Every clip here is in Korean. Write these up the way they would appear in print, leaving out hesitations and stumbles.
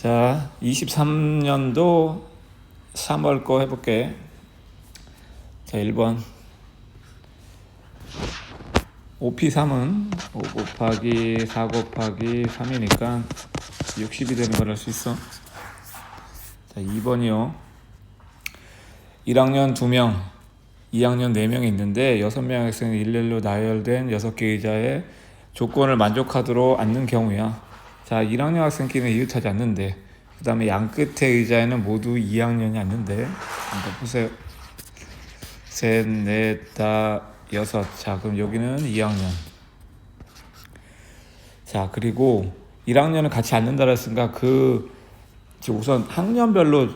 자, 23년도 3월 거 해볼게. 자, 1번. OP3은 5 곱하기 4 곱하기 3이니까 60이 되는 걸 알 수 있어. 자, 2번이요. 1학년 2명, 2학년 4명이 있는데 6명 학생이 일렬로 나열된 6개 의자의 조건을 만족하도록 앉는 경우야. 자, 1학년 학생끼리는 이웃하지 않는데, 그 다음에 양 끝의 의자에는 모두 2학년이 앉는데, 그러니까 보세요. 셋, 넷, 다, 여섯. 자, 그럼 여기는 2학년. 자, 그리고 1학년은 같이 앉는다 했으니까 우선 학년별로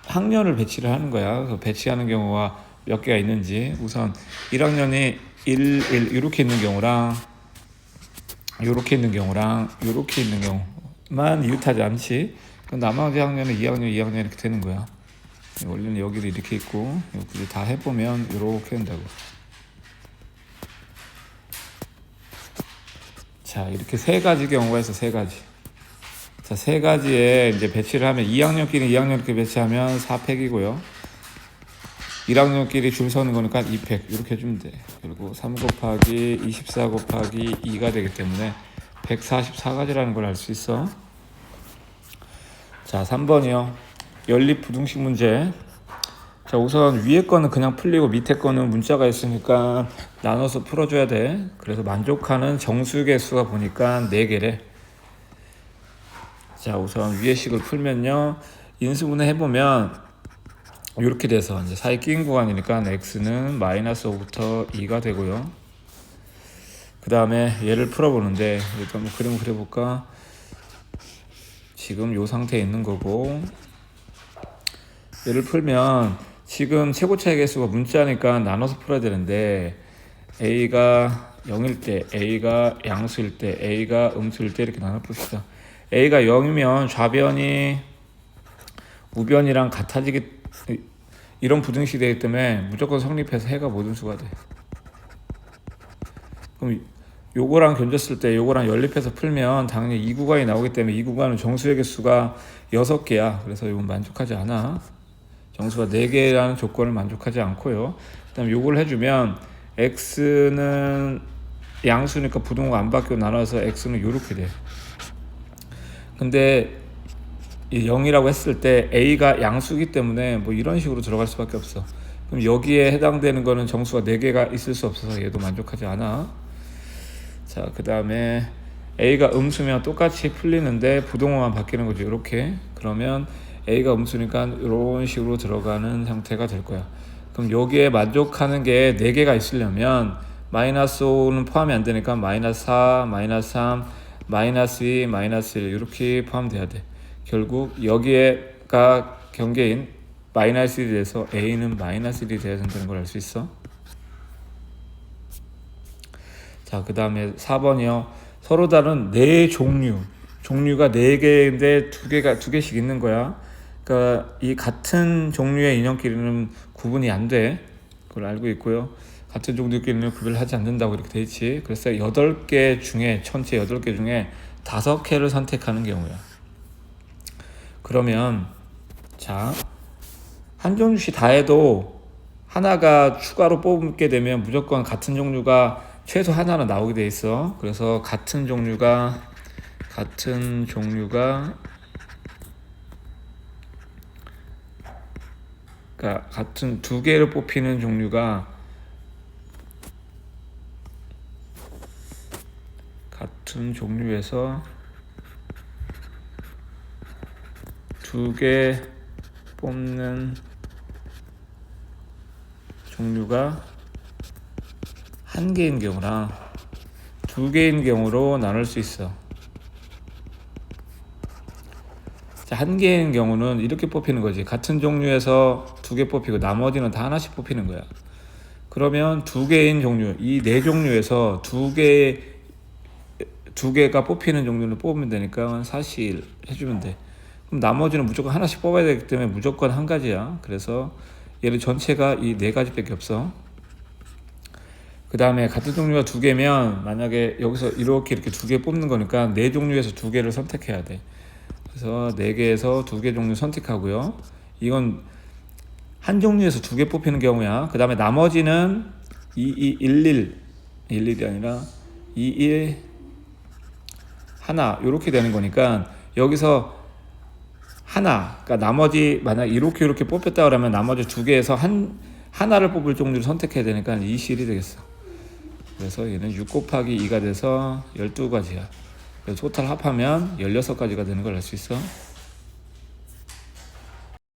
학년을 배치를 하는 거야. 그래서 배치하는 경우가 몇 개가 있는지, 우선 1학년이 1 이렇게 있는 경우랑 요렇게 있는 경우랑 요렇게 있는 경우만 이웃하지 않지. 그럼 나머지 학년은 2학년, 2학년 이렇게 되는 거야. 원래는 여기도 이렇게 있고, 여기 다 해보면 이렇게 된다고. 자, 이렇게 세 가지 경우가 있어. 세 가지. 자, 세 가지에 이제 배치를 하면 2학년끼리 2학년끼리 배치하면 4팩이고요. 1학년끼리 줄 서는 거니까 2팩 이렇게 해주면 돼. 그리고 3 곱하기 24 곱하기 2가 되기 때문에 144가지라는 걸 알 수 있어. 자, 3번이요. 연립 부등식 문제. 자, 우선 위에 거는 그냥 풀리고 밑에 거는 문자가 있으니까 나눠서 풀어줘야 돼. 그래서 만족하는 정수의 수가 보니까 4개래. 자, 우선 위에 식을 풀면요. 인수분해 해보면 이렇게 돼서 이제 사이 끼인 구간이니까 x는 마이너스 5부터 2가 되고요. 그 다음에 얘를 풀어보는데 일단 한번 그림을 그려볼까. 지금 이 상태에 있는 거고, 얘를 풀면 지금 최고차의 개수가 문자니까 나눠서 풀어야 되는데, a가 0일 때, a가 양수일 때, a가 음수일 때 이렇게 나눠 봅시다. a가 0이면 좌변이 우변이랑 같아지기, 이런 부등식이 되기 때문에 무조건 성립해서 해가 모든 수가 돼. 그럼 요거랑 견줬을 때 요거랑 연립해서 풀면 당연히 이 구간이 나오기 때문에 이 구간은 정수의 개수가 6개야. 그래서 이건 만족하지 않아. 정수가 4개라는 조건을 만족하지 않고요. 그 다음에 요걸 해주면 x는 양수니까 부등호가 안 바뀌고 나눠서 x는 요렇게 돼. 근데 0이라고 했을 때 a가 양수기 때문에 뭐 이런 식으로 들어갈 수밖에 없어. 그럼 여기에 해당되는 거는 정수가 4개가 있을 수 없어서 얘도 만족하지 않아. 자, 그 다음에 a가 음수면 똑같이 풀리는데 부등호만 바뀌는 거죠. 이렇게. 그러면 a가 음수니까 이런 식으로 들어가는 형태가 될 거야. 그럼 여기에 만족하는 게 4개가 있으려면 마이너스 5는 포함이 안 되니까 마이너스 4, 마이너스 3, 마이너스 2, 마이너스 1 이렇게 포함돼야 돼. 결국 여기에가 경계인 마이너스 1이 돼서 a는 마이너스 1이 돼야 된다는 걸 알 수 있어. 자, 그 다음에 4번이요. 서로 다른 종류가 4개인데 2개씩 있는 거야. 그러니까 이 같은 종류의 인형끼리는 구분이 안 돼. 그걸 알고 있고요. 같은 종류끼리는 구별을 하지 않는다고 이렇게 돼 있지. 그래서 8개 중에 전체 8개 중에 5개를 선택하는 경우야. 그러면 자, 한 종류씩 다 해도 하나가 추가로 뽑게 되면 무조건 같은 종류가 최소 하나는 나오게 돼 있어. 그래서 같은 종류가 그러니까 같은 2개를 뽑히는 종류가 같은 종류에서 2개 뽑는 종류가 1개인 경우랑 2개인 경우로 나눌 수 있어. 자, 1개인 경우는 이렇게 뽑히는 거지. 같은 종류에서 2개 뽑히고 나머지는 다 하나씩 뽑히는 거야. 그러면 2개인 종류, 이 4종류에서 2개가 뽑히는 종류를 뽑으면 되니까 사실 해주면 돼. 그럼 나머지는 무조건 하나씩 뽑아야 되기 때문에 무조건 한 가지야. 그래서 얘를 전체가 이 4가지밖에 없어. 그 다음에 같은 종류가 2개면 만약에 여기서 이렇게 2개 뽑는 거니까 4종류에서 2개를 선택해야 돼. 그래서 4개에서 2개 종류 선택하고요. 이건 한 종류에서 2개 뽑히는 경우야. 그 다음에 나머지는 11이 아니라 21 하나 이렇게 되는 거니까 여기서 하나, 그러니까 나머지 만약 이렇게 뽑혔다 그러면 나머지 2개에서 하나를 뽑을 종류를 선택해야 되니까 2실이 되겠어. 그래서 얘는 6 곱하기 2가 돼서 12가지야. 토탈 합하면 16가지가 되는 걸 알 수 있어.